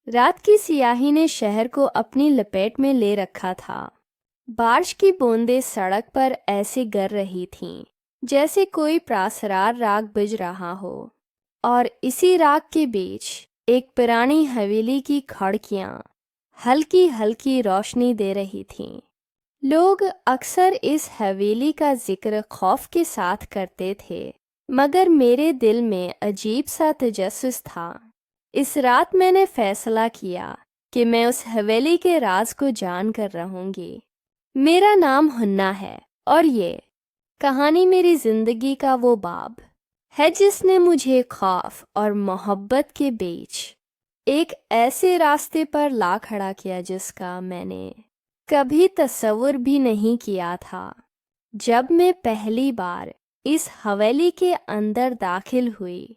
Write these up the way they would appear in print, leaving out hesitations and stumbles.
रात की सियाही ने शहर को अपनी लपेट में ले रखा था। बारिश की बूंदें सड़क पर ऐसे गिर रही थीं जैसे कोई प्रासरार राग बज रहा हो, और इसी राग के बीच एक पुरानी हवेली की खिड़कियां हल्की हल्की रोशनी दे रही थीं। लोग अक्सर इस हवेली का जिक्र खौफ के साथ करते थे, मगर मेरे दिल में अजीब सा तजस्सुस था। इस रात मैंने फैसला किया कि मैं उस हवेली के राज को जान कर रहूंगी। मेरा नाम हुन्ना है, और ये कहानी मेरी जिंदगी का वो बाब है जिसने मुझे खौफ और मोहब्बत के बीच एक ऐसे रास्ते पर ला खड़ा किया जिसका मैंने कभी तसव्वुर भी नहीं किया था। जब मैं पहली बार इस हवेली के अंदर दाखिल हुई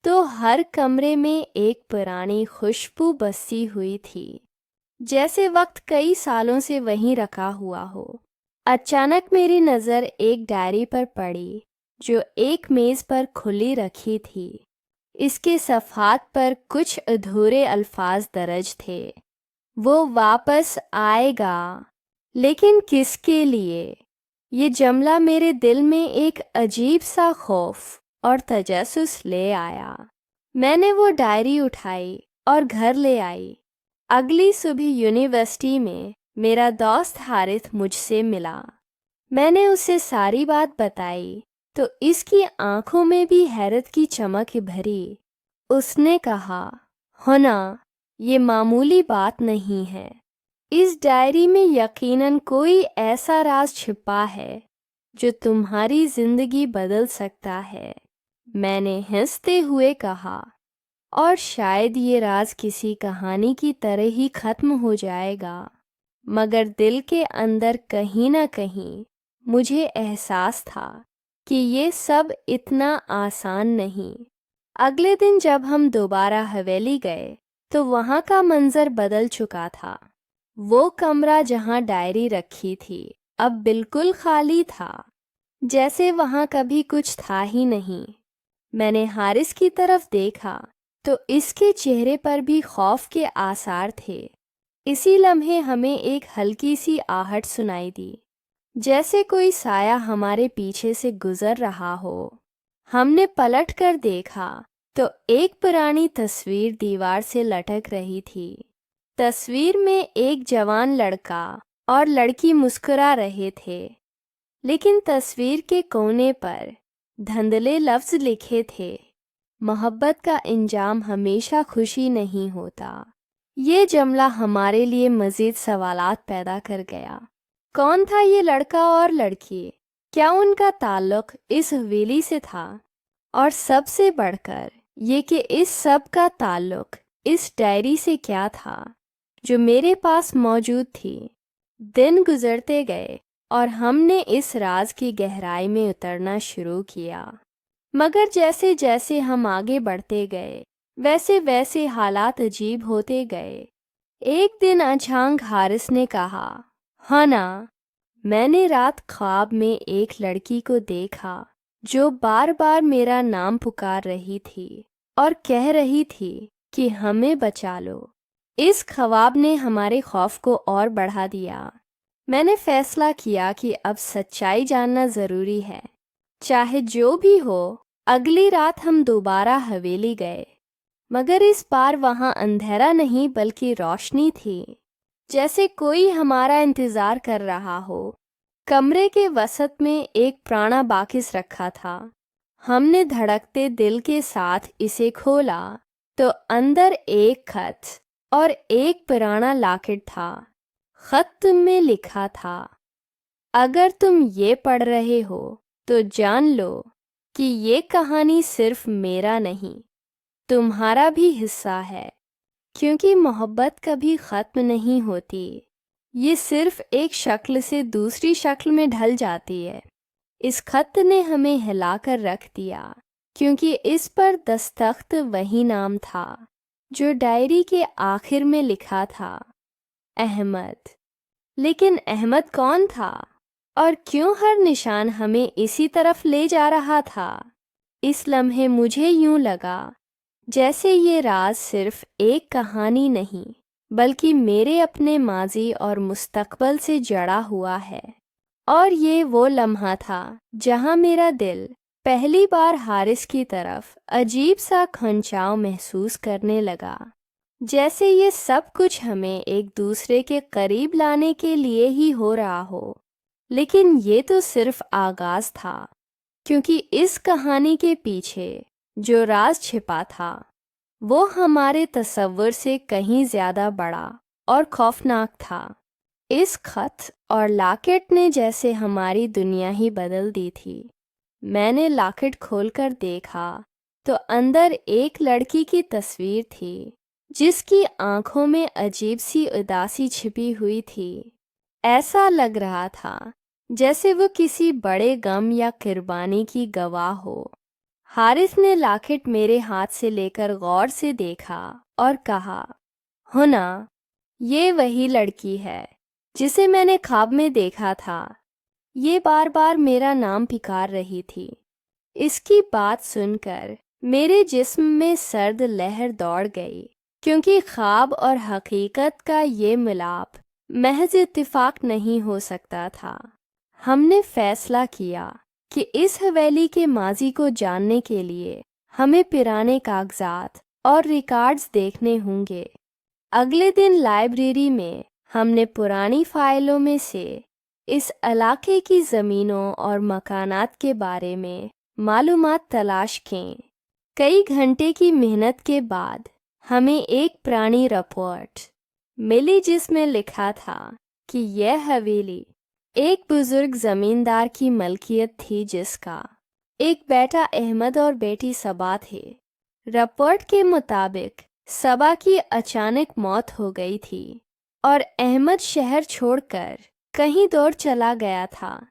तो हर कमरे में एक पुरानी खुशबू बसी हुई थी, जैसे वक्त कई सालों से वहीं रखा हुआ हो। अचानक मेरी नज़र एक डायरी पर पड़ी जो एक मेज़ पर खुली रखी थी। इसके सफ़हात पर कुछ अधूरे अल्फाज दर्ज थे। वो वापस आएगा, लेकिन किसके लिए? ये जुमला मेरे दिल में एक अजीब सा खौफ और तजस्सुस ले आया। मैंने वो डायरी उठाई और घर ले आई। अगली सुबह यूनिवर्सिटी में मेरा दोस्त हारिथ मुझसे मिला। मैंने उसे सारी बात बताई तो इसकी आंखों में भी हैरत की चमक भरी। उसने कहा, होना, ये मामूली बात नहीं है। इस डायरी में यकीनन कोई ऐसा राज छिपा है जो तुम्हारी जिंदगी बदल सकता है। मैंने हंसते हुए कहा, और शायद ये राज किसी कहानी की तरह ही खत्म हो जाएगा। मगर दिल के अंदर कहीं ना कहीं मुझे एहसास था कि ये सब इतना आसान नहीं। अगले दिन जब हम दोबारा हवेली गए तो वहाँ का मंजर बदल चुका था। वो कमरा जहाँ डायरी रखी थी अब बिल्कुल खाली था, जैसे वहाँ कभी कुछ था ही नहीं। मैंने हारिस की तरफ देखा तो इसके चेहरे पर भी खौफ के आसार थे। इसी लम्हे हमें एक हल्की सी आहट सुनाई दी, जैसे कोई साया हमारे पीछे से गुजर रहा हो। हमने पलट कर देखा तो एक पुरानी तस्वीर दीवार से लटक रही थी। तस्वीर में एक जवान लड़का और लड़की मुस्कुरा रहे थे, लेकिन तस्वीर के कोने पर धुंधले लफ्ज लिखे थे, मोहब्बत का इंजाम हमेशा खुशी नहीं होता। ये जुमला हमारे लिए मज़ीद सवालात पैदा कर गया। कौन था ये लड़का और लड़की? क्या उनका ताल्लुक इस हवेली से था? और सबसे बढ़कर ये कि इस सब का ताल्लुक इस डायरी से क्या था जो मेरे पास मौजूद थी। दिन गुजरते गए और हमने इस राज की गहराई में उतरना शुरू किया, मगर जैसे जैसे हम आगे बढ़ते गए वैसे वैसे हालात अजीब होते गए। एक दिन अचानक हारिस ने कहा, हाँ ना, मैंने रात ख्वाब में एक लड़की को देखा जो बार बार मेरा नाम पुकार रही थी और कह रही थी कि हमें बचा लो। इस ख्वाब ने हमारे खौफ को और बढ़ा दिया। मैंने फैसला किया कि अब सच्चाई जानना ज़रूरी है। चाहे जो भी हो, अगली रात हम दोबारा हवेली गए, मगर इस बार वहाँ अंधेरा नहीं बल्कि रोशनी थी, जैसे कोई हमारा इंतज़ार कर रहा हो। कमरे के वसत में एक पुराना बाकिस रखा था। हमने धड़कते दिल के साथ इसे खोला तो अंदर एक खत और एक पुराना लॉकेट था। खत में लिखा था, अगर तुम ये पढ़ रहे हो तो जान लो कि ये कहानी सिर्फ मेरा नहीं, तुम्हारा भी हिस्सा है, क्योंकि मोहब्बत कभी ख़त्म नहीं होती। ये सिर्फ एक शक्ल से दूसरी शक्ल में ढल जाती है। इस खत ने हमें हिलाकर रख दिया, क्योंकि इस पर दस्तखत वही नाम था जो डायरी के आखिर में लिखा था, अहमद। लेकिन अहमद कौन था और क्यों हर निशान हमें इसी तरफ ले जा रहा था? इस लम्हे मुझे यूं लगा जैसे ये राज सिर्फ एक कहानी नहीं बल्कि मेरे अपने माजी और मुस्तकबल से जड़ा हुआ है। और ये वो लम्हा था जहां मेरा दिल पहली बार हारिस की तरफ अजीब सा खंचाव महसूस करने लगा, जैसे ये सब कुछ हमें एक दूसरे के करीब लाने के लिए ही हो रहा हो। लेकिन ये तो सिर्फ आगाज था, क्योंकि इस कहानी के पीछे जो राज छिपा था वो हमारे तसव्वुर से कहीं ज्यादा बड़ा और खौफनाक था। इस खत और लॉकेट ने जैसे हमारी दुनिया ही बदल दी थी। मैंने लॉकेट खोलकर देखा तो अंदर एक लड़की की तस्वीर थी जिसकी आंखों में अजीब सी उदासी छिपी हुई थी। ऐसा लग रहा था जैसे वो किसी बड़े गम या कुर्बानी की गवाह हो। हारिस ने लॉकेट मेरे हाथ से लेकर गौर से देखा और कहा, हुना, ये वही लड़की है जिसे मैंने ख्वाब में देखा था। ये बार बार मेरा नाम पुकार रही थी। इसकी बात सुनकर मेरे जिस्म में सर्द लहर दौड़ गई, क्योंकि ख्वाब और हकीकत का ये मिलाप महज इत्तेफाक नहीं हो सकता था। हमने फैसला किया कि इस हवेली के माजी को जानने के लिए हमें पुराने कागजात और रिकॉर्ड्स देखने होंगे। अगले दिन लाइब्रेरी में हमने पुरानी फाइलों में से इस इलाके की ज़मीनों और मकानात के बारे में मालूमात तलाश की। कई घंटे की मेहनत के बाद हमें एक पुरानी रिपोर्ट मिली जिसमें लिखा था कि यह हवेली एक बुजुर्ग ज़मींदार की मलकियत थी, जिसका एक बेटा अहमद और बेटी सबा थे। रिपोर्ट के मुताबिक सबा की अचानक मौत हो गई थी और अहमद शहर छोड़कर कहीं दूर चला गया था,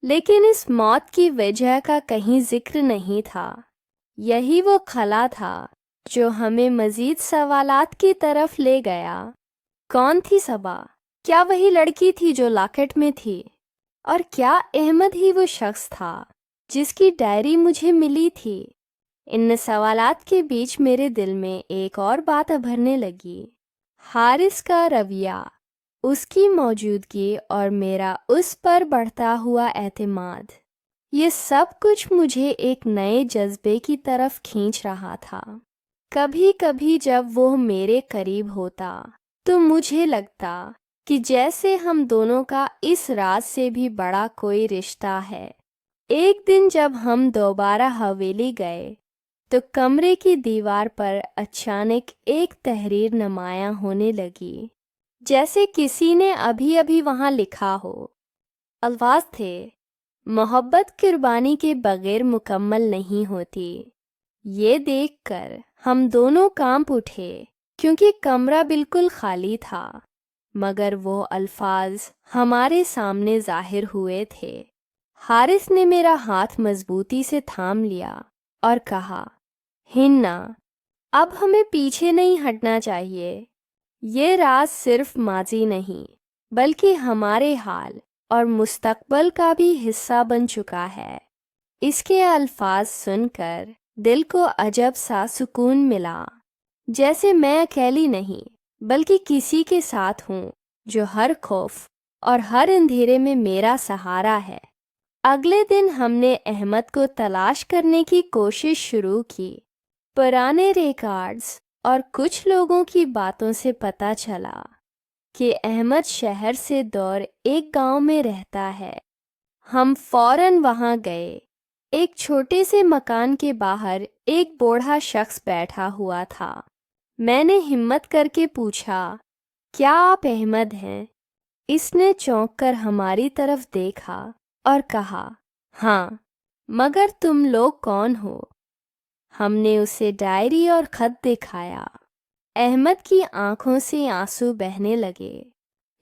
लेकिन इस मौत की वजह का कहीं जिक्र नहीं था। यही वो खला था जो हमें मजीद सवालात की तरफ ले गया। कौन थी सबा? क्या वही लड़की थी जो लॉकेट में थी? और क्या अहमद ही वो शख्स था जिसकी डायरी मुझे मिली थी? इन सवालात के बीच मेरे दिल में एक और बात उभरने लगी। हारिस का रवैया, उसकी मौजूदगी और मेरा उस पर बढ़ता हुआ एतमाद, ये सब कुछ मुझे एक नए जज्बे की तरफ खींच रहा था। कभी कभी जब वो मेरे करीब होता तो मुझे लगता कि जैसे हम दोनों का इस राज से भी बड़ा कोई रिश्ता है। एक दिन जब हम दोबारा हवेली गए तो कमरे की दीवार पर अचानक एक तहरीर नुमायां होने लगी, जैसे किसी ने अभी अभी वहां लिखा हो। अल्फाज थे, मोहब्बत कुर्बानी के बगैर मुकम्मल नहीं होती। ये देखकर हम दोनों कांप उठे, क्योंकि कमरा बिल्कुल खाली था, मगर वो अल्फाज हमारे सामने जाहिर हुए थे। हारिस ने मेरा हाथ मजबूती से थाम लिया और कहा, हिन्ना, अब हमें पीछे नहीं हटना चाहिए। ये राज सिर्फ माजी नहीं बल्कि हमारे हाल और मुस्तकबल का भी हिस्सा बन चुका है। इसके अल्फाज सुनकर दिल को अजब सा सुकून मिला, जैसे मैं अकेली नहीं बल्कि किसी के साथ हूँ जो हर खौफ और हर अंधेरे में मेरा सहारा है। अगले दिन हमने अहमद को तलाश करने की कोशिश शुरू की। पुराने रिकॉर्ड्स और कुछ लोगों की बातों से पता चला कि अहमद शहर से दूर एक गांव में रहता है। हम फौरन वहां गए। एक छोटे से मकान के बाहर एक बूढ़ा शख्स बैठा हुआ था। मैंने हिम्मत करके पूछा, क्या आप अहमद हैं? इसने चौंक कर हमारी तरफ देखा और कहा, हाँ, मगर तुम लोग कौन हो? हमने उसे डायरी और खत दिखाया। अहमद की आंखों से आंसू बहने लगे।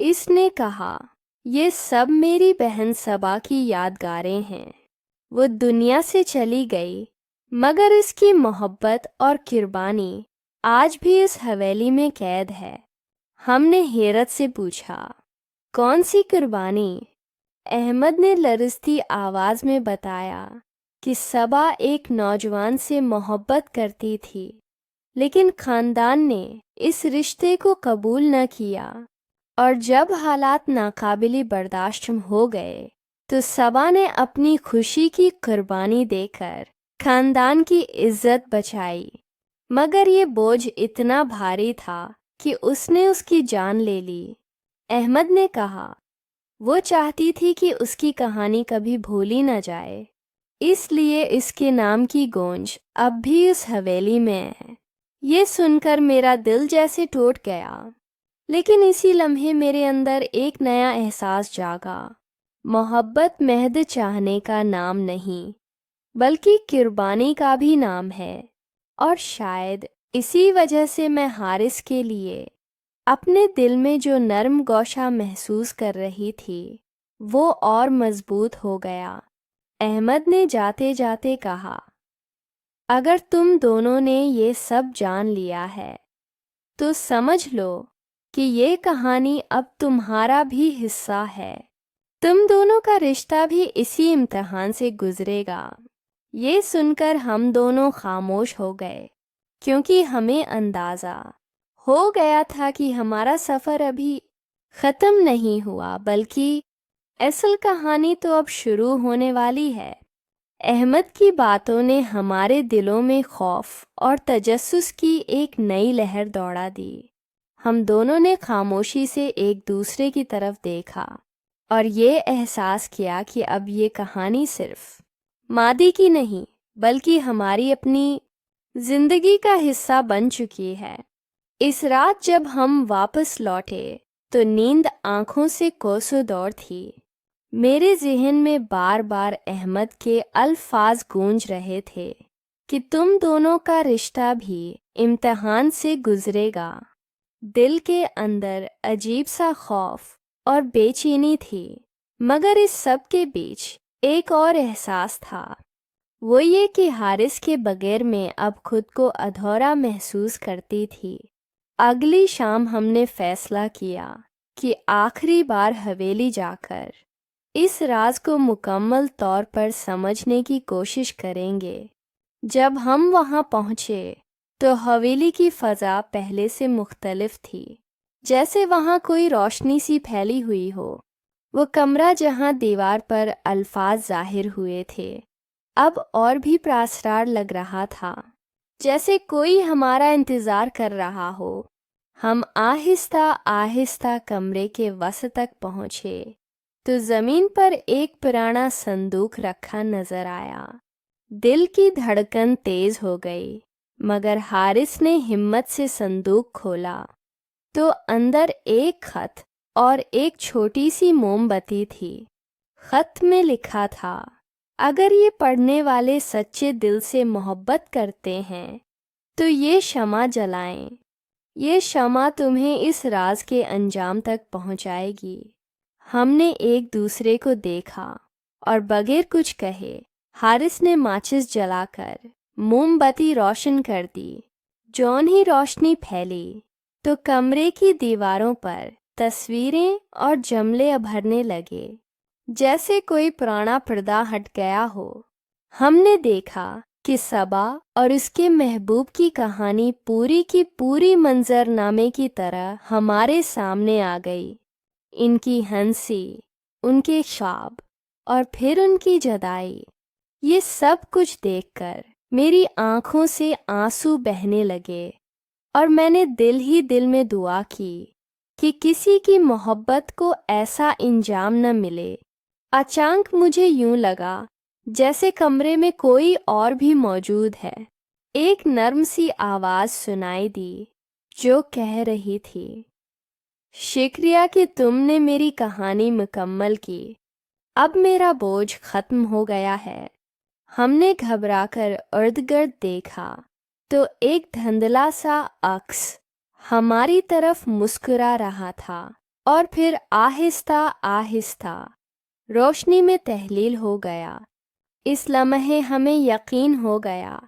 इसने कहा, ये सब मेरी बहन सबा की यादगारें हैं। वो दुनिया से चली गई, मगर इसकी मोहब्बत और कुर्बानी आज भी इस हवेली में कैद है। हमने हैरत से पूछा, कौन सी कुर्बानी? अहमद ने लरजती आवाज़ में बताया कि सबा एक नौजवान से मोहब्बत करती थी, لیکن خاندان نے اس رشتے کو قبول نہ کیا، اور جب حالات ناقابل برداشت ہو گئے تو سبا نے اپنی خوشی کی قربانی دے کر خاندان کی عزت بچائی، مگر یہ بوجھ اتنا بھاری تھا کہ اس نے اس کی جان لے لی۔ احمد نے کہا، وہ چاہتی تھی کہ اس کی کہانی کبھی بھولی نہ جائے، اس لیے اس کے نام کی گونج اب بھی اس حویلی میں ہے۔ یہ سن کر میرا دل جیسے ٹوٹ گیا، لیکن اسی لمحے میرے اندر ایک نیا احساس جاگا۔ محبت محض چاہنے کا نام نہیں بلکہ قربانی کا بھی نام ہے، اور شاید اسی وجہ سے میں حارث کے لیے اپنے دل میں جو نرم گوشہ محسوس کر رہی تھی وہ اور مضبوط ہو گیا۔ احمد نے جاتے جاتے کہا، اگر تم دونوں نے یہ سب جان لیا ہے تو سمجھ لو کہ یہ کہانی اب تمہارا بھی حصہ ہے، تم دونوں کا رشتہ بھی اسی امتحان سے گزرے گا۔ یہ سن کر ہم دونوں خاموش ہو گئے، کیونکہ ہمیں اندازہ ہو گیا تھا کہ ہمارا سفر ابھی ختم نہیں ہوا، بلکہ اصل کہانی تو اب شروع ہونے والی ہے۔ احمد کی باتوں نے ہمارے دلوں میں خوف اور تجسس کی ایک نئی لہر دوڑا دی۔ ہم دونوں نے خاموشی سے ایک دوسرے کی طرف دیکھا اور یہ احساس کیا کہ اب یہ کہانی صرف ماضی کی نہیں بلکہ ہماری اپنی زندگی کا حصہ بن چکی ہے۔ اس رات جب ہم واپس لوٹے تو نیند آنکھوں سے کوسوں دور تھی۔ میرے ذہن میں بار بار احمد کے الفاظ گونج رہے تھے کہ تم دونوں کا رشتہ بھی امتحان سے گزرے گا۔ دل کے اندر عجیب سا خوف اور بے چینی تھی، مگر اس سب کے بیچ ایک اور احساس تھا، وہ یہ کہ حارث کے بغیر میں اب خود کو ادھورا محسوس کرتی تھی۔ اگلی شام ہم نے فیصلہ کیا کہ آخری بار حویلی جا کر اس راز کو مکمل طور پر سمجھنے کی کوشش کریں گے۔ جب ہم وہاں پہنچے تو حویلی کی فضا پہلے سے مختلف تھی، جیسے وہاں کوئی روشنی سی پھیلی ہوئی ہو۔ وہ کمرہ جہاں دیوار پر الفاظ ظاہر ہوئے تھے اب اور بھی پراسرار لگ رہا تھا، جیسے کوئی ہمارا انتظار کر رہا ہو۔ ہم آہستہ آہستہ کمرے کے وسط تک پہنچے تو زمین پر ایک پرانا صندوق رکھا نظر آیا۔ دل کی دھڑکن تیز ہو گئی، مگر حارث نے ہمت سے صندوق کھولا تو اندر ایک خط اور ایک چھوٹی سی موم بتی تھی۔ خط میں لکھا تھا، اگر یہ پڑھنے والے سچے دل سے محبت کرتے ہیں تو یہ شمع جلائیں، یہ شمع تمہیں اس راز کے انجام تک پہنچائے گی۔ ہم نے ایک دوسرے کو دیکھا اور بغیر کچھ کہے حارث نے ماچس جلا کر موم بتی روشن کر دی۔ جون ہی روشنی پھیلی تو کمرے کی دیواروں پر تصویریں اور جملے ابھرنے لگے، جیسے کوئی پرانا پردہ ہٹ گیا ہو۔ ہم نے دیکھا کہ صبا اور اس کے محبوب کی کہانی پوری کی پوری منظر نامے کی طرح ہمارے سامنے آ گئی۔ ان کی ہنسی، ان کے خواب اور پھر ان کی جدائی، یہ سب کچھ دیکھ کر میری آنکھوں سے آنسو بہنے لگے، اور میں نے دل ہی دل میں دعا کی کہ کسی کی محبت کو ایسا انجام نہ ملے۔ اچانک مجھے یوں لگا جیسے کمرے میں کوئی اور بھی موجود ہے۔ ایک نرم سی آواز سنائی دی جو کہہ رہی تھی، شکریہ کہ تم نے میری کہانی مکمل کی، اب میرا بوجھ ختم ہو گیا ہے۔ ہم نے گھبرا کر ارد گرد دیکھا تو ایک دھندلا سا عکس ہماری طرف مسکرا رہا تھا، اور پھر آہستہ آہستہ روشنی میں تحلیل ہو گیا۔ اس لمحے ہمیں یقین ہو گیا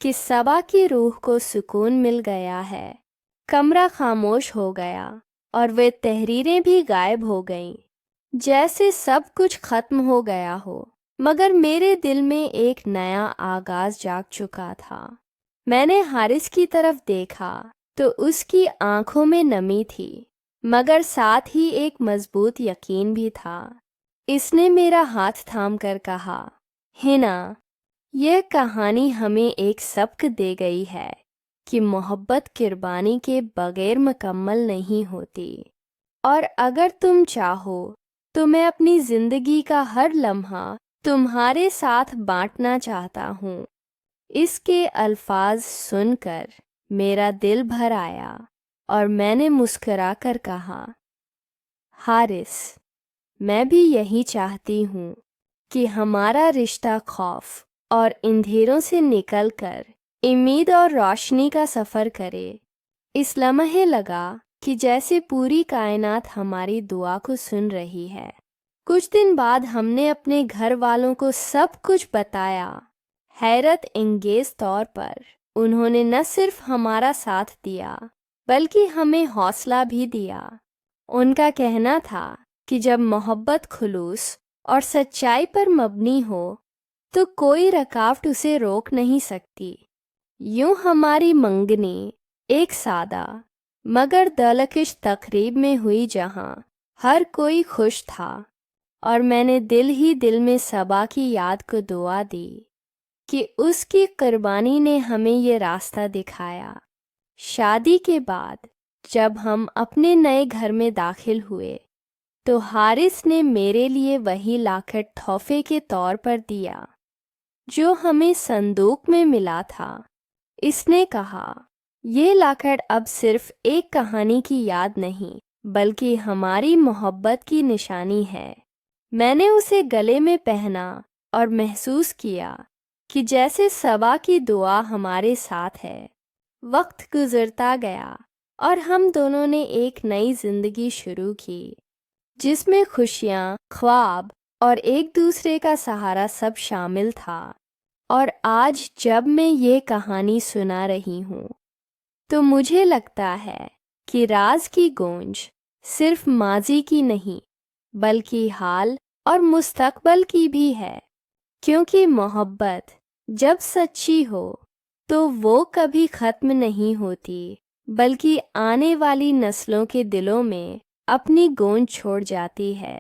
کہ صبا کی روح کو سکون مل گیا ہے۔ کمرہ خاموش ہو گیا اور وہ تحریریں بھی غائب ہو گئیں، جیسے سب کچھ ختم ہو گیا ہو، مگر میرے دل میں ایک نیا آغاز جاگ چکا تھا۔ میں نے حارث کی طرف دیکھا تو اس کی آنکھوں میں نمی تھی، مگر ساتھ ہی ایک مضبوط یقین بھی تھا۔ اس نے میرا ہاتھ تھام کر کہا، ہنا، یہ کہانی ہمیں ایک سبق دے گئی ہے کہ محبت قربانی کے بغیر مکمل نہیں ہوتی، اور اگر تم چاہو تو میں اپنی زندگی کا ہر لمحہ تمہارے ساتھ بانٹنا چاہتا ہوں۔ اس کے الفاظ سن کر میرا دل بھر آیا اور میں نے مسکرا کر کہا، حارث، میں بھی یہی چاہتی ہوں کہ ہمارا رشتہ خوف اور اندھیروں سے نکل کر امید اور روشنی کا سفر کرے۔ اس لمحے لگا کہ جیسے پوری کائنات ہماری دعا کو سن رہی ہے۔ کچھ دن بعد ہم نے اپنے گھر والوں کو سب کچھ بتایا۔ حیرت انگیز طور پر انہوں نے نہ صرف ہمارا ساتھ دیا بلکہ ہمیں حوصلہ بھی دیا۔ ان کا کہنا تھا کہ جب محبت خلوص اور سچائی پر مبنی ہو تو کوئی رکاوٹ اسے روک نہیں سکتی۔ یوں ہماری منگنی ایک سادہ مگر دلکش تقریب میں ہوئی جہاں ہر کوئی خوش تھا، اور میں نے دل ہی دل میں صبا کی یاد کو دعا دی کہ اس کی قربانی نے ہمیں یہ راستہ دکھایا۔ شادی کے بعد جب ہم اپنے نئے گھر میں داخل ہوئے تو حارث نے میرے لیے وہی لاکٹ تحفے کے طور پر دیا جو ہمیں صندوق میں ملا تھا۔ اس نے کہا، یہ لاکٹ اب صرف ایک کہانی کی یاد نہیں بلکہ ہماری محبت کی نشانی ہے۔ میں نے اسے گلے میں پہنا اور محسوس کیا کہ جیسے صبا کی دعا ہمارے ساتھ ہے۔ وقت گزرتا گیا اور ہم دونوں نے ایک نئی زندگی شروع کی جس میں خوشیاں، خواب اور ایک دوسرے کا سہارا سب شامل تھا۔ اور آج جب میں یہ کہانی سنا رہی ہوں تو مجھے لگتا ہے کہ راز کی گونج صرف ماضی کی نہیں بلکہ حال اور مستقبل کی بھی ہے، کیونکہ محبت جب سچی ہو تو وہ کبھی ختم نہیں ہوتی بلکہ آنے والی نسلوں کے دلوں میں اپنی گونج چھوڑ جاتی ہے۔